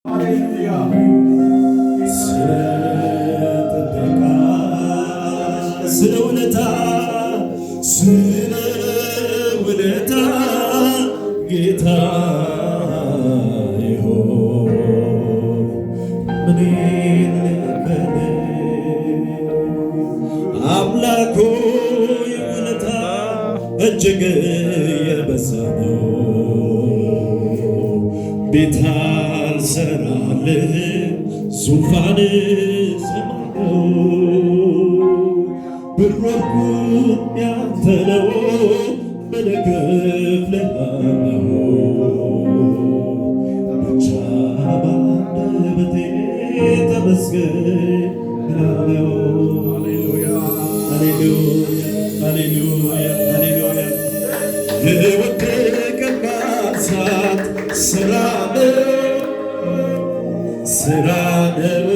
ስለ ውለታ ጌታ ይሆን ምን ልበል አምላኩ ውለታ እጅግ የበዛ ነው። ቤት አልሰራልህ ዙፋን ሰማነው ብሮርኩ ያንተ ነው በለከፍልሃለሁ ብቻ ባንደበቴ ተመስገን እላለሁ። ሃሌሉያ ሃሌሉያ ሃሌሉያ የወደቀ እሳት ስራ ነው